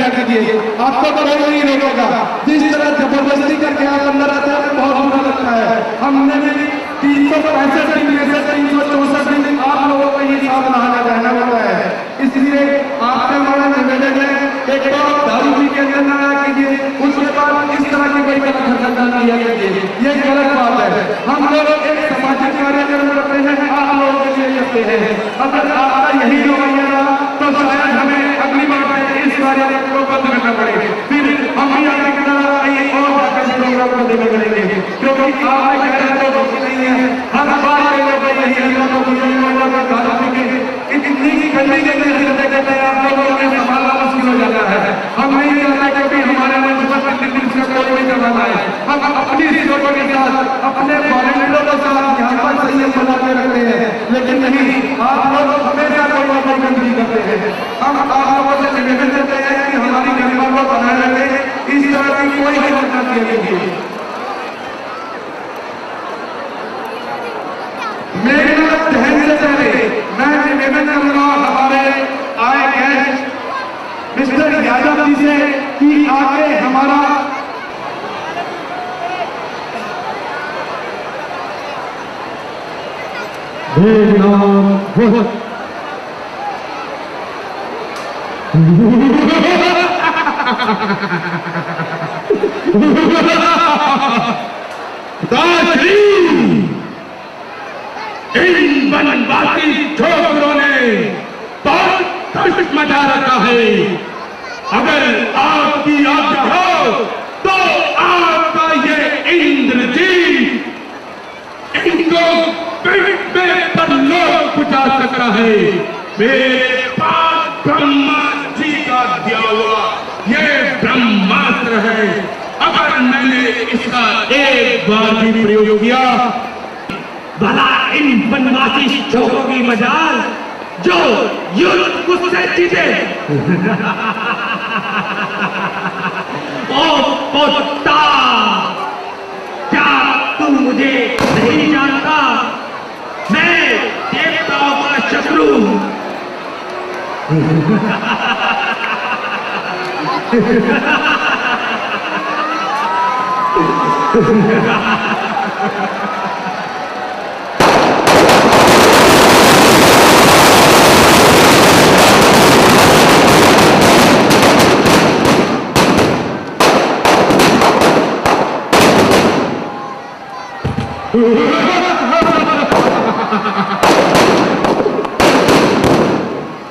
बैठा कीजिए, आपको कोई नहीं रोकेगा। जिस तरह जबरदस्ती करके आप अंदर आते हैं बहुत बुरा लगता है। हमने भी 365 दिन में से 364 दिन आप लोगों को ये साथ नहाना रहना होता है। इसलिए आपसे हमारा निवेदन है, एक बार दारू पी के अंदर नहाया कीजिए, उसके बाद इस तरह की कोई गलत हरकत न किया कीजिए, ये गलत बात है। हम लोग एक सामाजिक कार्यक्रम करते हैं, आप लोगों के लिए करते हैं। अगर आपका यही रवैया रहा तो शायद हमें अगली बार इस कार्यक्रम को बंद करना पड़े, फिर हम भी आगे की तरह कहीं और जाकर प्रोग्राम को देने करेंगे, क्योंकि आप कह रहे हैं तो नहीं है। हर बार के लोग यही इतनी गंदी गंदी हरकतें करते हैं, आप लोगों ने संभालना मुश्किल हो जाता है। हम नहीं चाहते क्योंकि हमारे मन से कोई नहीं करवाना है। हम अपनी सोचों के साथ अपने वॉलंटियरों के साथ यहाँ पर संयम बना के रखते हैं, लेकिन नहीं, आप लोग हमेशा कोई ना कोई गंदगी करते हैं। हम आप लोगों से निवेदन करते हैं कि हमारी गरिमा को बनाए रखें, इस तरह की कोई हरकत न कीजिए। मेरे ध्यान से पहले मैं निवेदन करूंगा हमारे आए गेस्ट मिस्टर यादव जी से कि आगे हमारा इन बनवासी छोकरों ने बहुत कष्ट मचा रखा है। अगर आपकी आज्ञा हो तो आपका ये इंद्रजीत इनको पेट में परलोक पहुंचा सकता है। मेरे पास ब्रह्मा जी का दिया हुआ ये ब्रह्मास्त्र है, अगर मैंने इसका एक बार भी प्रयोग किया भला इन बनवासी छोरों की मजाल जो युद्ध मुझसे जीते। ओ पोता, क्या तू मुझे नहीं जानता? मैं देवताओं का शत्रु।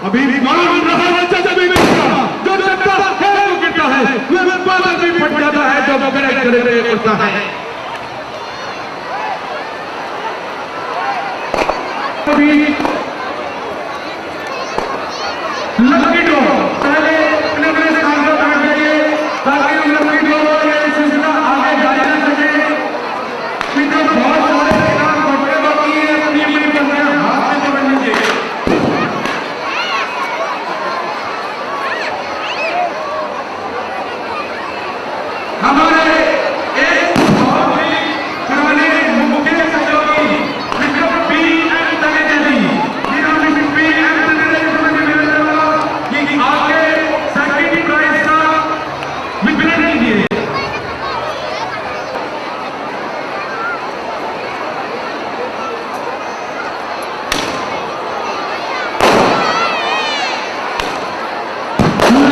अभी मान रहा है जब भी जो लगता है वो गिरता है, वह बादल भी फट जाता है जब गरज गरज उड़ता है। अभी लकी ड्रॉ पहले अपने अपने स्थान पर बैठ जाइए ताकि हम लकी ड्रॉ ये सिलसिला आगे जारी रह सके। तो बहुत सारे इनाम बटने बाकी है, अपनी अपनी करते हैं, हाथ में पकड़ लीजिए। हमारे एक बहुत ही पुराने मुख्य सहयोगी मिस्टर PM तनेजा जी, जिन्होंने PM तनेजा जी को निवेदन किया कि आगे सेकंड प्राइज का वितरण कीजिए।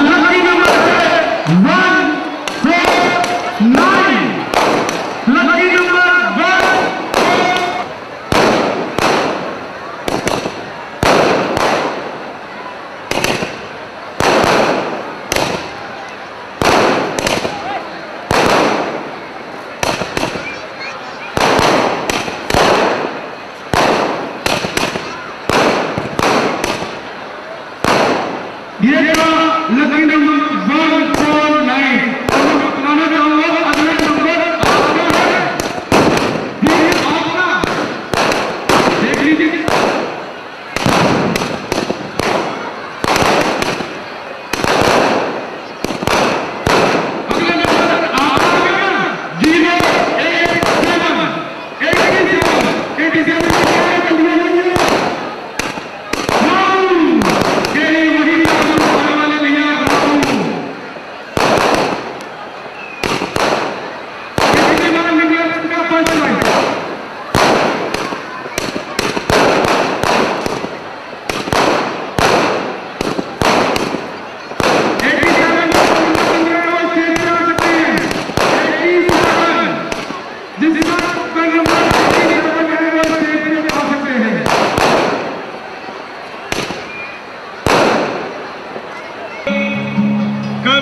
लकी नंबर 1 4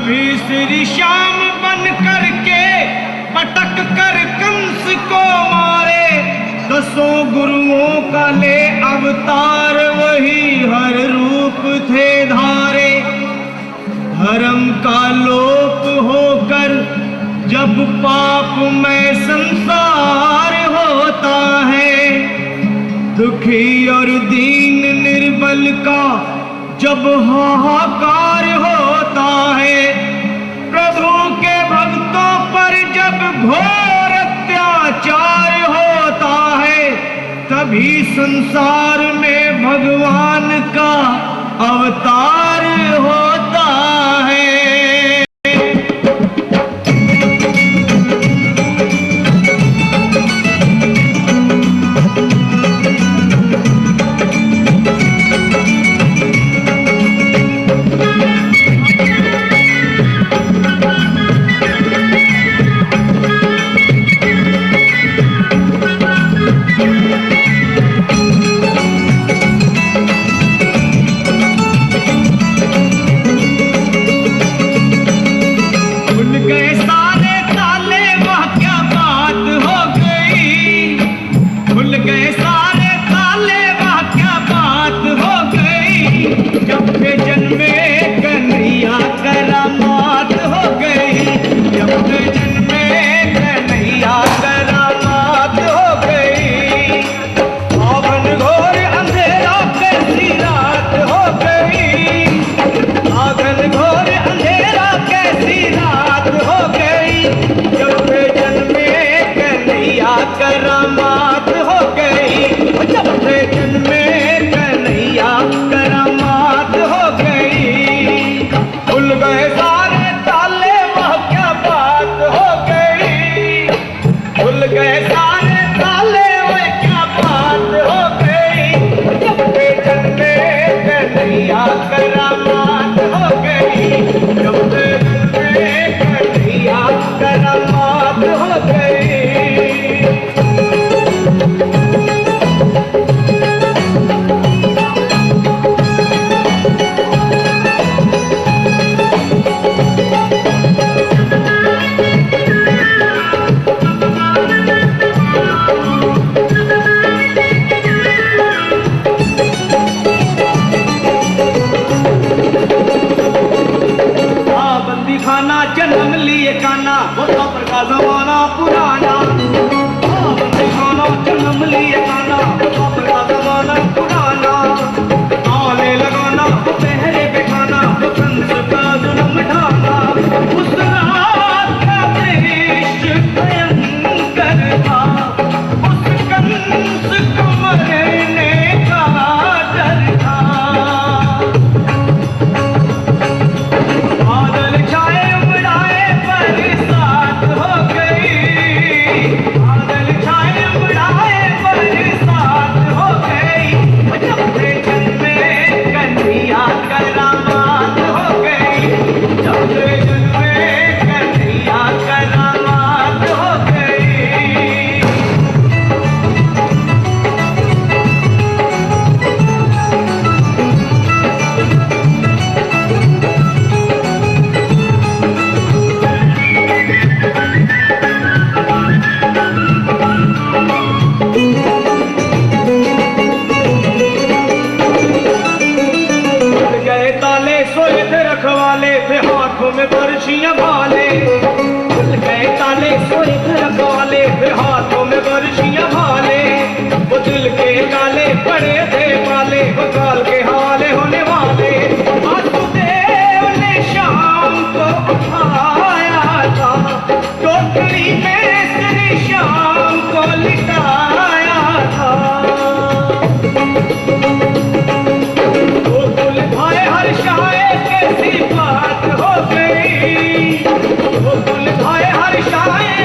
तभी श्री श्याम बन करके पटक कर कंस को मारे, 10 गुरुओं का ले अवतार वही हर रूप थे धारे। धर्म का लोप होकर जब पाप में संसार होता है, दुखी और दीन निर्बल का जब हाहाकार होता है, प्रभु के भक्तों पर जब घोर अत्याचार होता है, तभी संसार में भगवान का अवतार होता है।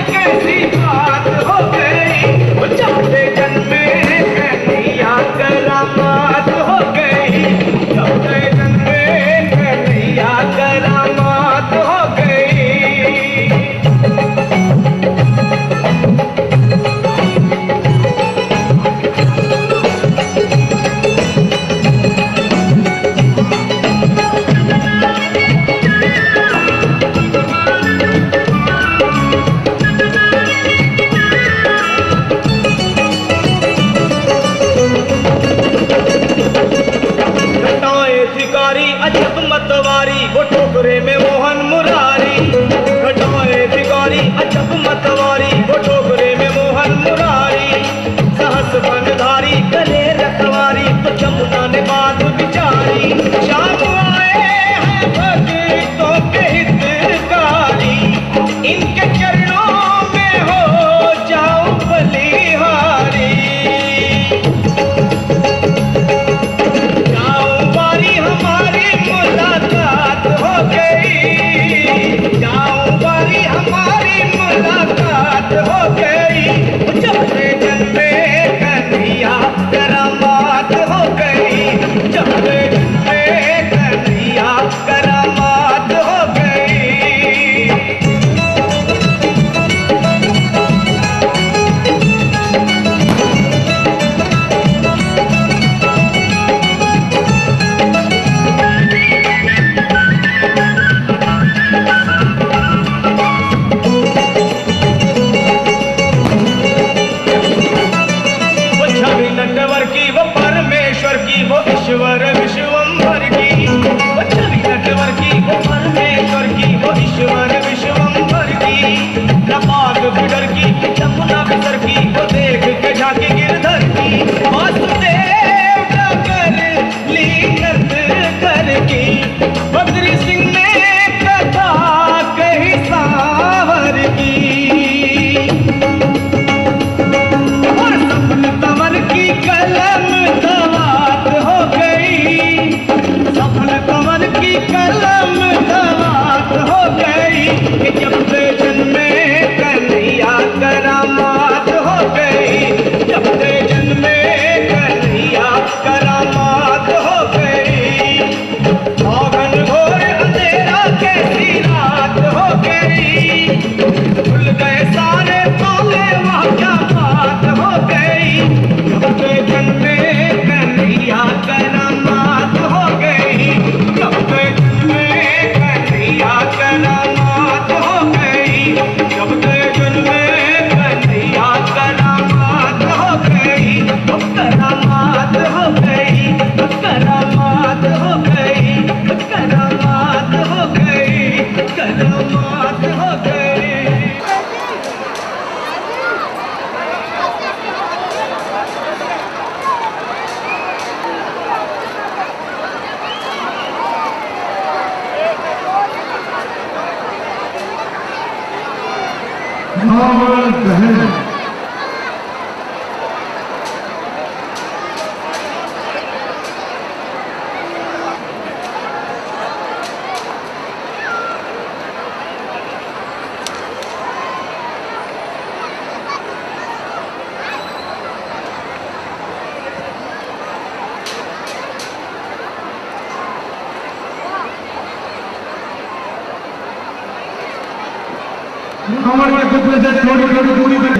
कैसी करामात हो गई, जब गगन में कन्हैया करामात हो गई, करामात हो गई, करामात हो गई, करामात हो गई, करामात हो गई। नॉर्मल बहन कमर के टुकड़े से थोड़ी थोड़ी दूरी पर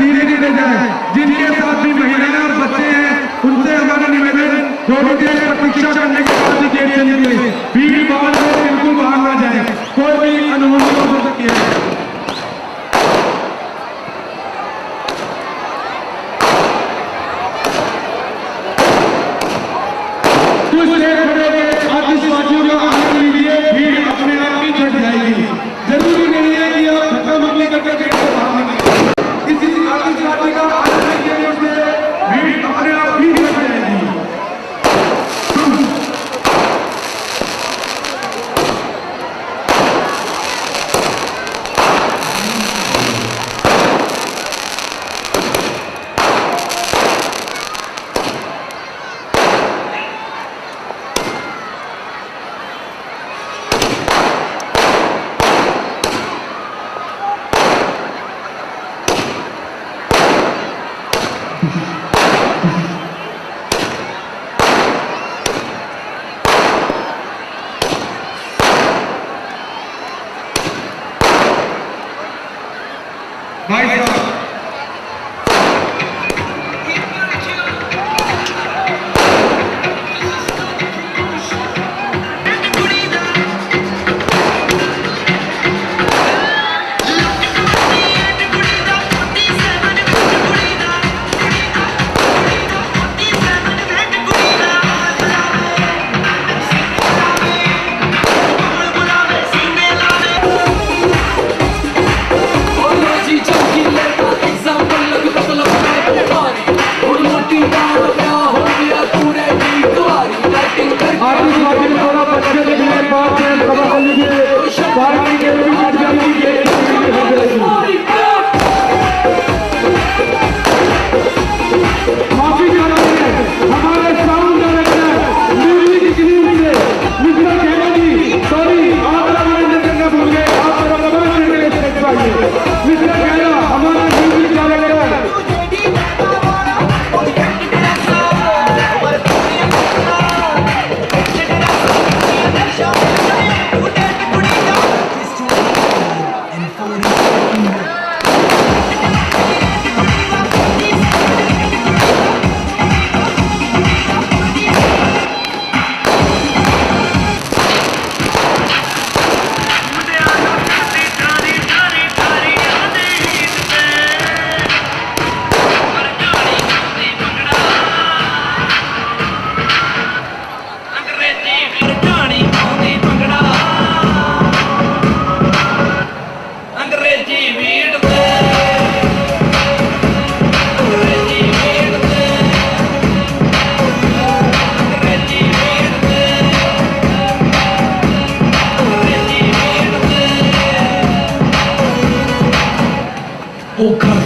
धीरे धीरे जाए। जिनके साथ भी महिलाएं और बच्चे हैं उनसे हमारा निवेदन थोड़ी देर प्रतीक्षा करने के बाद ही गेट चलिए। भीड़ भाड़ में बिल्कुल बाहर ना जाए, कोई भी अनुभव हो सकती है। कुछ देर में आतिशबाजियों का आनंद लीजिए, भीड़ अपने आप ही छट जाएगी। जरूरी नहीं है कि आप धक्का मुक्की करके गेट से बाहर निकलें। इसी आतिशबाजी का आनंद लेने से भीड़ अपने आप ही छट जाएगी। भाई साहब जी चमकीले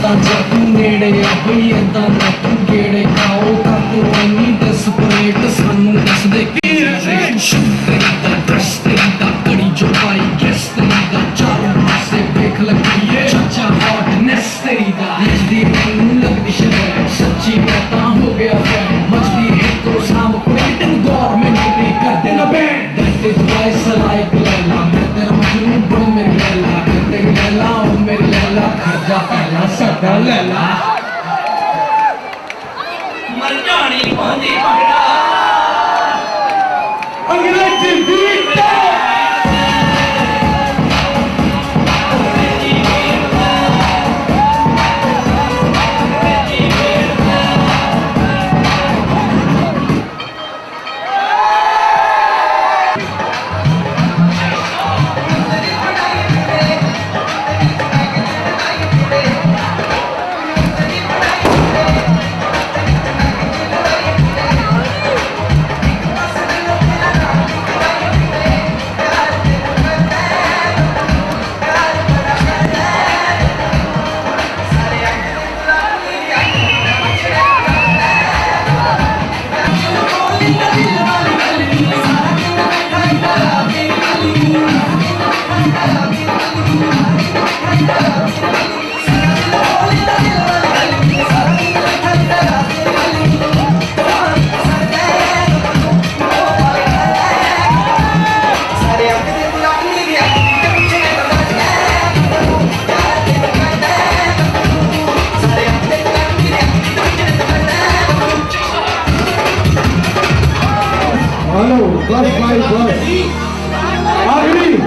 ਤਾਂ ਜੱਟ ਨੇੜੇ ਆ ਬਈ ਏਦਾਂ ਨਾ ਤੂੰ ਗੇੜੇ ਖਾਓ ਤਾਂ ਤੂੰ ਇੰਨੀ ਡੈਸਪਰੇਟ ਸਾਨੂੰ ਦੱਸ ਦੇ ਕੀ ਹੈ ਤੇਰੀ ਦਾ ਡਰੈਸ ਤੇਰੀ ਦਾ ਕੜੀ ਜੋ ਪਾਈ ਗੈਸ ਤੇਰੀ ਦਾ ਚਾਰੋਂ ਪਾਸੇ ਵੇਖ ਲੱਗੀਏ ਚਾਚਾ ਹੌਟਨੈਸ ਤੇਰੀ ਦਾ ਨੱਚਦੀ ਮੈਨੂੰ ਲੱਗਦੀ ਸ਼ਰਮ ਸੱਚੀ ਮੈਂ ਤਾਂ ਹੋ ਗਿਆ ਫੈਨ ਮੱਚਦੀ ਹੈ ਤੋ ਸਾਮ ਕੋਈ ਤੈਨੂੰ ਗੌਰਮੈਂਟ ਵੀ ਕਰ ਦੇਣਾ ਬੈਂਡ ਦੈਟ ਇਜ਼ ਵਾਈ ਸਲਾਈਕ ਲੈਲਾ ਮੈਂ ਤੇਰਾ ਮਜਨੂ ਬਣ ਮੇਰੀ ਲੈਲਾ ਤੇਰੀ ਲੈਲਾ ਉਹ ਮੇਰੀ ਲੈਲਾ ਖਰਜਾ ਪਹਿਲਾ ਸਾਡਾ ਲੈਲਾ ਮਰ ਜਾਣੀ ਪਹੁੰਚੀ ਭੰਗੜਾ अंग्रेजी बीट हेलो बस भाई बस आखिरी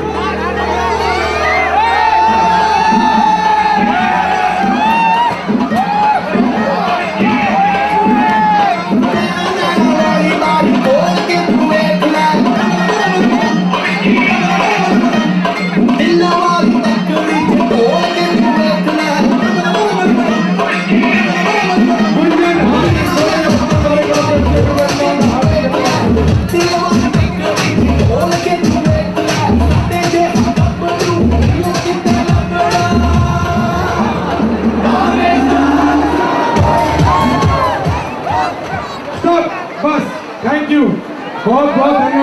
बस थैंक यू बहुत बहुत धन्यवाद।